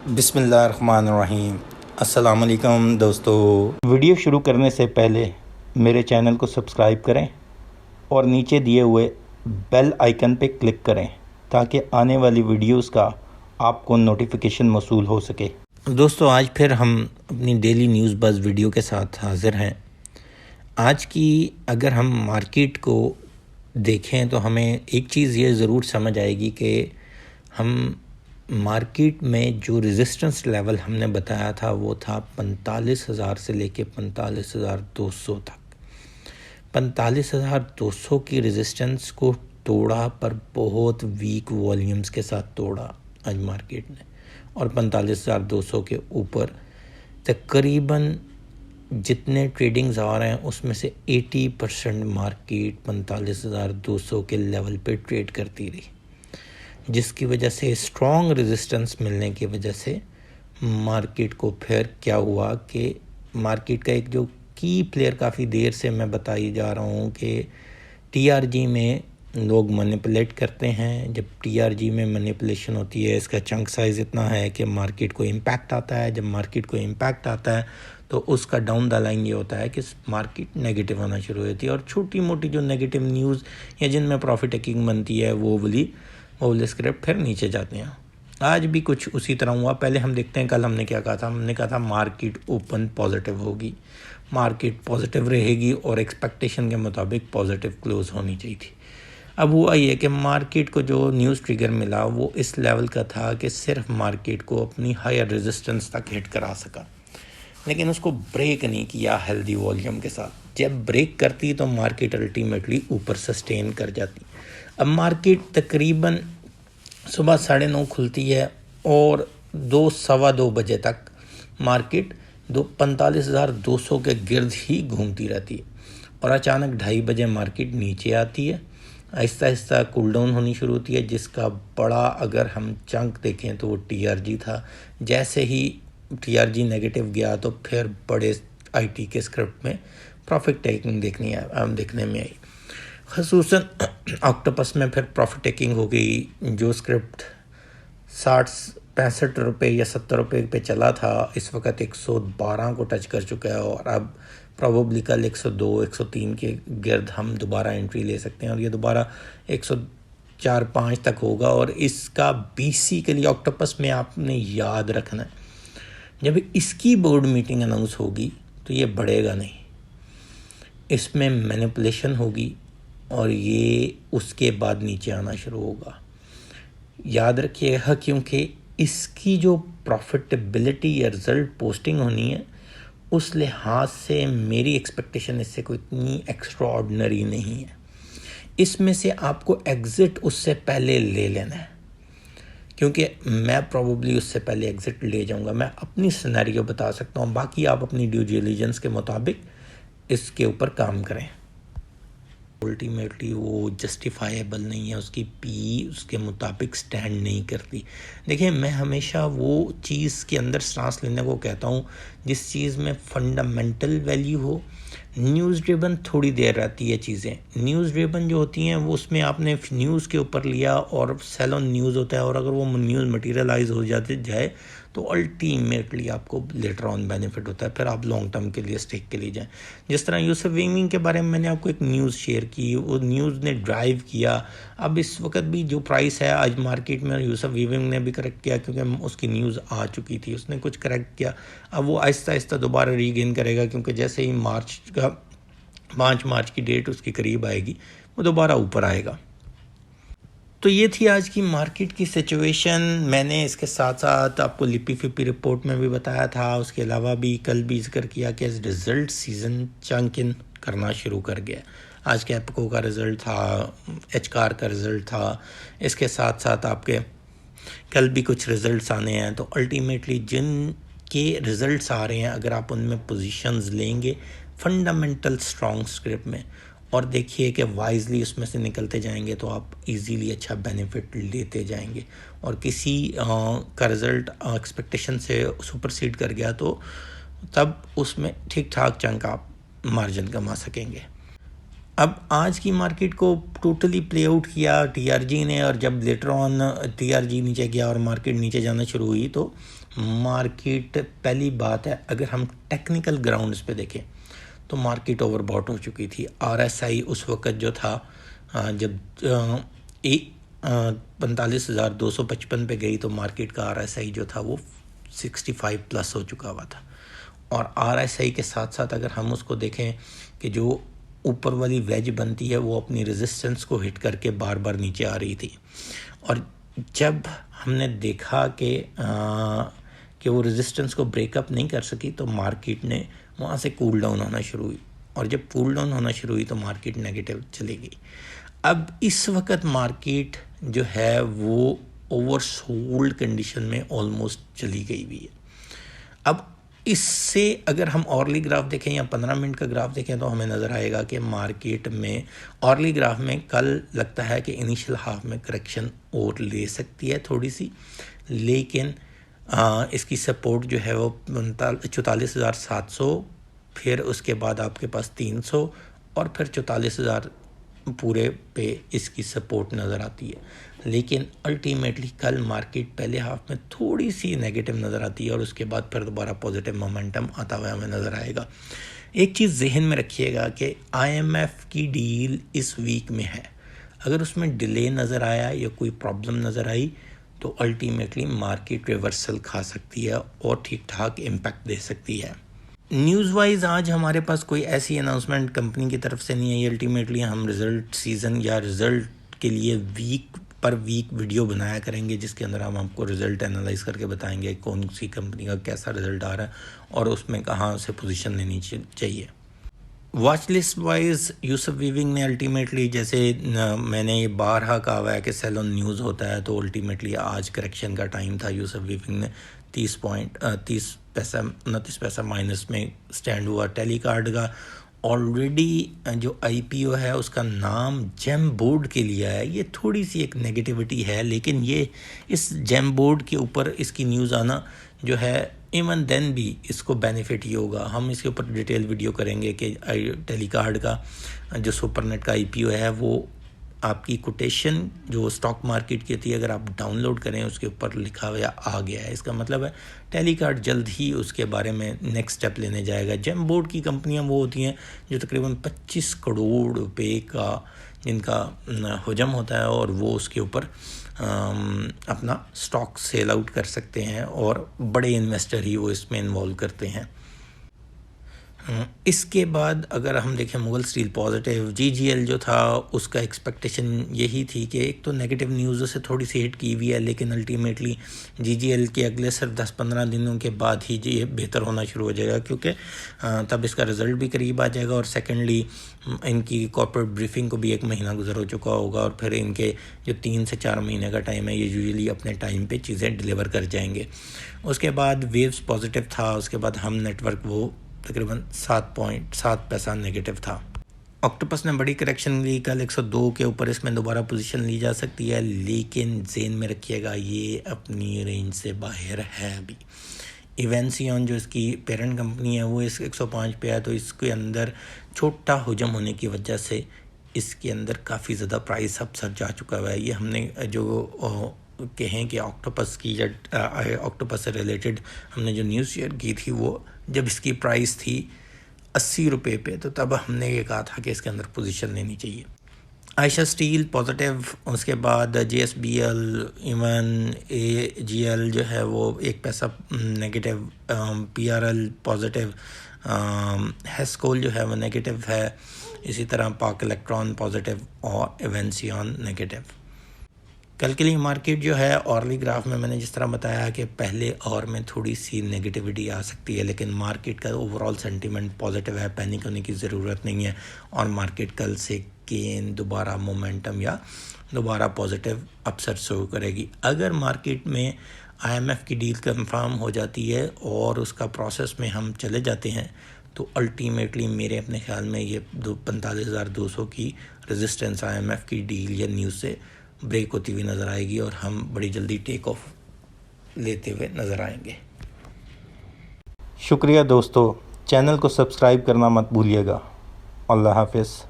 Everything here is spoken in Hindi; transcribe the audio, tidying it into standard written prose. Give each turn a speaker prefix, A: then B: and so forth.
A: बिस्मिल्लाहिर्रहमानिर्रहीम। अस्सलाम वालेकुम दोस्तों। वीडियो शुरू करने से पहले मेरे चैनल को सब्सक्राइब करें और नीचे दिए हुए बेल आइकन पे क्लिक करें ताकि आने वाली वीडियोस का आपको नोटिफिकेशन मौसूल हो सके। दोस्तों, आज फिर हम अपनी डेली न्यूज़ बज़ वीडियो के साथ हाज़िर हैं। आज की अगर हम मार्केट को देखें तो हमें एक चीज़ ये ज़रूर समझ आएगी कि हम मार्केट में जो रेजिस्टेंस लेवल हमने बताया था वो था 45,000 से लेके 45,200 तक। 45,200 की रेजिस्टेंस को तोड़ा, पर बहुत वीक वॉल्यूम्स के साथ तोड़ा आज मार्केट ने, और 45,200 के ऊपर तकरीबन जितने ट्रेडिंग्स आ रहे हैं उसमें से 80% मार्केट 45,200 के लेवल पे ट्रेड करती रही, जिसकी वजह से स्ट्रॉन्ग रेजिस्टेंस मिलने की वजह से मार्केट को फिर क्या हुआ कि मार्केट का एक जो की प्लेयर काफ़ी देर से मैं बताई जा रहा हूँ कि टीआरजी में लोग मैनिपुलेट करते हैं। जब टीआरजी में मैनिपुलेशन होती है, इसका चंक साइज़ इतना है कि मार्केट को इम्पैक्ट आता है। जब मार्केट को इम्पैक्ट आता है तो उसका डाउन द लाइन ये होता है कि मार्केट नेगेटिव होना शुरू होती है, और छोटी मोटी जो नेगेटिव न्यूज़ या जिनमें प्रॉफिट टेकिंग बनती है वो वाले स्क्रिप्ट फिर नीचे जाते हैं। आज भी कुछ उसी तरह हुआ। पहले हम देखते हैं कल हमने क्या कहा था। हमने कहा था मार्केट ओपन पॉजिटिव होगी, मार्केट पॉजिटिव रहेगी और एक्सपेक्टेशन के मुताबिक पॉजिटिव क्लोज होनी चाहिए थी। अब हुआ ये कि मार्केट को जो न्यूज़ ट्रिगर मिला वो इस लेवल का था कि सिर्फ मार्केट को अपनी हायर रेजिस्टेंस तक हिट करा सका, लेकिन उसको ब्रेक नहीं किया हेल्दी वॉल्यूम के साथ। जब ब्रेक करती तो मार्केट अल्टीमेटली ऊपर सस्टेन कर जाती। अब मार्केट तकरीबन सुबह 9:30 खुलती है और 2-2:15 बजे तक मार्केट 45,200 के गिर्द ही घूमती रहती है, और अचानक 2:30 बजे मार्केट नीचे आती है, आहिस्ता आहिस्ता कूल डाउन होनी शुरू होती है, जिसका बड़ा अगर हम चंक देखें तो वो टीआरजी था। जैसे ही टीआरजी नेगेटिव गया तो फिर बड़े आईटी के स्क्रिप्ट में प्रॉफिट टेकिंग देखने में आई। ख़ुसूसन ऑक्टोपस में फिर प्रॉफिट टेकिंग हो गई। जो स्क्रिप्ट 65 रुपये या 70 रुपये पे चला था, इस वक्त 112 को टच कर चुका है, और अब प्रॉबली कल 102-103 के गिर्द हम दोबारा एंट्री ले सकते हैं, और ये दोबारा 104-5 तक होगा। और इसका बेसिकली ऑक्टोपस में आपने याद रखना है, जब इसकी बोर्ड मीटिंग अनाउंस होगी तो ये बढ़ेगा नहीं, इसमें मैनिपुलेशन होगी और ये उसके बाद नीचे आना शुरू होगा। याद रखिएगा, क्योंकि इसकी जो प्रॉफिटेबिलिटी या रिज़ल्ट पोस्टिंग होनी है उस लिहाज से मेरी एक्सपेक्टेशन इससे कोई इतनी एक्स्ट्रा ऑर्डिनरी नहीं है। इसमें से आपको एग्ज़िट उससे पहले ले लेना है, क्योंकि मैं प्रॉबली उससे पहले एग्ज़िट ले जाऊंगा। मैं अपनी सिनेरियो बता सकता हूँ, बाकी आप अपनी ड्यू डिलिजेंस के मुताबिक इसके ऊपर काम करें। अल्टीमेटली वो जस्टिफाइबल नहीं है, उसकी पी उसके मुताबिक स्टैंड नहीं करती। देखिए, मैं हमेशा वो चीज़ के अंदर सांस लेने को कहता हूँ जिस चीज़ में फंडामेंटल वैल्यू हो। न्यूज़ ड्रिवन थोड़ी देर रहती है चीज़ें। न्यूज़ ड्रिवन जो होती हैं वो उसमें आपने न्यूज़ के ऊपर लिया और सेल ऑन न्यूज़ होता है, और अगर वो न्यूज़ मटीरियलाइज हो जाए तो अल्टीमेटली आपको लेटर ऑन बेनिफिट होता है, फिर आप लॉन्ग टर्म के लिए स्टेक के लिए जाएं। जिस तरह यूसुफ वीमिंग के बारे में मैंने आपको एक न्यूज़ शेयर की, वो न्यूज़ ने ड्राइव किया। अब इस वक्त भी जो प्राइस है आज मार्केट में, यूसुफ वीमिंग ने भी करेक्ट किया क्योंकि उसकी न्यूज़ आ चुकी थी, उसने कुछ करेक्ट किया। अब वो आहिस्ता आहिस्ता दोबारा रीगेन करेगा, क्योंकि जैसे ही 5 मार्च की डेट उसके करीब आएगी वो दोबारा ऊपर आएगा। तो ये थी आज की मार्केट की सिचुएशन। मैंने इसके साथ साथ आपको लिपी फिपी रिपोर्ट में भी बताया था, उसके अलावा भी कल भी जिक्र किया कि रिज़ल्ट सीज़न चंक इन करना शुरू कर गया। आज कैपको का रिज़ल्ट था, एचकार का रिज़ल्ट था, इसके साथ साथ आपके कल भी कुछ रिज़ल्ट्स आने हैं। तो अल्टीमेटली जिन के रिज़ल्ट्स आ रहे हैं, अगर आप उनमें पोजीशंस लेंगे फंडामेंटल स्ट्रॉन्ग स्क्रिप्ट में, और देखिए कि वाइजली उसमें से निकलते जाएंगे, तो आप इजीली अच्छा बेनिफिट लेते जाएंगे। और किसी का रिज़ल्ट एक्सपेक्टेशन से सुपरसीड कर गया तो तब उसमें ठीक ठाक चंक आप मार्जिन कमा सकेंगे। अब आज की मार्केट को टोटली प्ले आउट किया टीआरजी ने, और जब लेटर ऑन टीआरजी नीचे गया और मार्केट नीचे जाना शुरू हुई तो मार्केट, पहली बात है अगर हम टेक्निकल ग्राउंड्स पे देखें तो मार्केट ओवरबॉट हो चुकी थी। RSI उस वक्त जो था जब 45,255 पे गई तो मार्केट का RSI जो था वो 65 प्लस हो चुका हुआ था। और RSI के साथ साथ अगर हम उसको देखें कि जो ऊपर वाली वेज बनती है वो अपनी रेजिस्टेंस को हिट करके बार बार नीचे आ रही थी, और जब हमने देखा कि वो रेजिस्टेंस को ब्रेकअप नहीं कर सकी तो मार्केट ने वहाँ से कूल डाउन होना शुरू हुई, और जब कूल डाउन होना शुरू हुई तो मार्केट नेगेटिव चली गई। अब इस वक्त मार्केट जो है वो ओवरसोल्ड कंडीशन में ऑलमोस्ट चली गई भी है। अब इससे अगर हम ऑर्ली ग्राफ देखें या 15 मिनट का ग्राफ देखें तो हमें नज़र आएगा कि मार्केट में ऑर्ली ग्राफ में कल लगता है कि इनिशियल हाफ में करेक्शन और ले सकती है थोड़ी सी, लेकिन इसकी सपोर्ट जो है वो 44,700, फिर उसके बाद आपके पास 300 और फिर 44,000 पूरे पे इसकी सपोर्ट नज़र आती है। लेकिन अल्टीमेटली कल मार्केट पहले हाफ में थोड़ी सी नेगेटिव नज़र आती है और उसके बाद फिर दोबारा पॉजिटिव मोमेंटम आता हुआ हमें नज़र आएगा। एक चीज़ जहन में रखिएगा कि IMF की डील इस वीक में है, अगर उसमें डिले नज़र आया या कोई प्रॉब्लम नज़र आई तो अल्टीमेटली मार्केट रिवर्सल खा सकती है और ठीक ठाक इम्पैक्ट दे सकती है। न्यूज़ वाइज आज हमारे पास कोई ऐसी अनाउंसमेंट कंपनी की तरफ से नहीं आई। अल्टीमेटली हम रिज़ल्ट सीज़न या रिज़ल्ट के लिए वीक पर वीक वीडियो बनाया करेंगे जिसके अंदर हम आपको रिज़ल्ट एनालाइज करके बताएंगे कौन सी कंपनी का कैसा रिज़ल्ट आ रहा है और उसमें कहाँ से पोजीशन लेनी चाहिए। Watch list wise Yusuf weaving ने अल्टीमेटली, जैसे मैंने ये बारहा कहा हुआ है कि सेल ऑन न्यूज़ होता है, तो अल्टीमेटली आज करेक्शन का टाइम था। यूसुफ वीविंग ने 30 पैसा 29 पैसा माइनस में स्टैंड हुआ। टेलीकार्ड का ऑलरेडी जो IPO है उसका नाम जेम बोर्ड के लिए है, ये थोड़ी सी एक नेगेटिविटी है, लेकिन ये इस जेम बोर्ड के ऊपर इसकी न्यूज़ आना जो है इवन देन भी इसको बेनिफिट ही होगा। हम इसके ऊपर डिटेल वीडियो करेंगे कि टेलीकार्ड का जो सुपरनेट का IPO है वो आपकी कोटेशन जो स्टॉक मार्केट की थी अगर आप डाउनलोड करें उसके ऊपर लिखा हुआ आ गया है, इसका मतलब है टेलीकार्ड जल्द ही उसके बारे में नेक्स्ट स्टेप लेने जाएगा। जेम बोर्ड की कंपनियां वो होती हैं जो तकरीबन 25 करोड़ रुपए का जिनका हुजम होता है और वो उसके ऊपर अपना स्टॉक सेल आउट कर सकते हैं और बड़े इन्वेस्टर ही वो इसमें इन्वॉल्व करते हैं। इसके बाद अगर हम देखें मुगल स्टील पॉजिटिव, GGL जो था उसका एक्सपेक्टेशन यही थी कि एक तो नेगेटिव न्यूज़ से थोड़ी सी हिट की हुई है, लेकिन अल्टीमेटली GGL के अगले सिर्फ 10-15 दिनों के बाद ही ये बेहतर होना शुरू हो जाएगा, क्योंकि तब इसका रिज़ल्ट भी करीब आ जाएगा और सेकेंडली इनकी कॉर्पोरेट ब्रीफिंग को भी 1 महीना गुजर हो चुका होगा और फिर इनके जो 3 से 4 महीने का टाइम है ये यूजुअली अपने टाइम पे चीज़ें डिलीवर कर जाएंगे। उसके बाद वेव्स पॉजिटिव था, उसके बाद हम नेटवर्क वो तकरीबन 7.7 पैसा नेगेटिव था। ऑक्टोपस ने बड़ी करेक्शन ली कल 102 के ऊपर, इसमें दोबारा पोजीशन ली जा सकती है, लेकिन जेन में रखिएगा ये अपनी रेंज से बाहर है अभी। इवेंसियन जो इसकी पेरेंट कंपनी है वो इस 105 पे है, तो इसके अंदर छोटा हुजम होने की वजह से इसके अंदर काफ़ी ज़्यादा प्राइस अपसर जा चुका हुआ है। ये हमने जो कहें कि ऑक्टोपस की या ऑक्टोपस से रिलेटेड हमने जो न्यूज़ शेयर की थी वो जब इसकी प्राइस थी 80 रुपये पे, तो तब हमने ये कहा था कि इसके अंदर पोजीशन लेनी चाहिए। आयशा स्टील पॉजिटिव, उसके बाद JSBL इवन AGL जो है वो 1 पैसा नेगेटिव, PRL पॉजिटिव, हेस्कोल जो है वो नेगेटिव है, इसी तरह पाक इलेक्ट्रॉन पॉजिटिव और इवेंसियन नेगेटिव। कल के लिए मार्केट जो है ऑर्ली ग्राफ में मैंने जिस तरह बताया कि पहले और में थोड़ी सी नेगेटिविटी आ सकती है, लेकिन मार्केट का ओवरऑल सेंटीमेंट पॉजिटिव है, पैनिक होने की ज़रूरत नहीं है और मार्केट कल से गेन दोबारा मोमेंटम या दोबारा पॉजिटिव अपसर शो करेगी। अगर मार्केट में IMF की डील कंफर्म हो जाती है और उसका प्रोसेस में हम चले जाते हैं तो अल्टीमेटली मेरे अपने ख्याल में ये 45,200 की रेजिस्टेंस IMF की डील या न्यूज़ से ब्रेक होती हुई नज़र आएगी और हम बड़ी जल्दी टेक ऑफ लेते हुए नज़र आएंगे।
B: शुक्रिया दोस्तों, चैनल को सब्सक्राइब करना मत भूलिएगा। अल्लाह हाफ़िज़।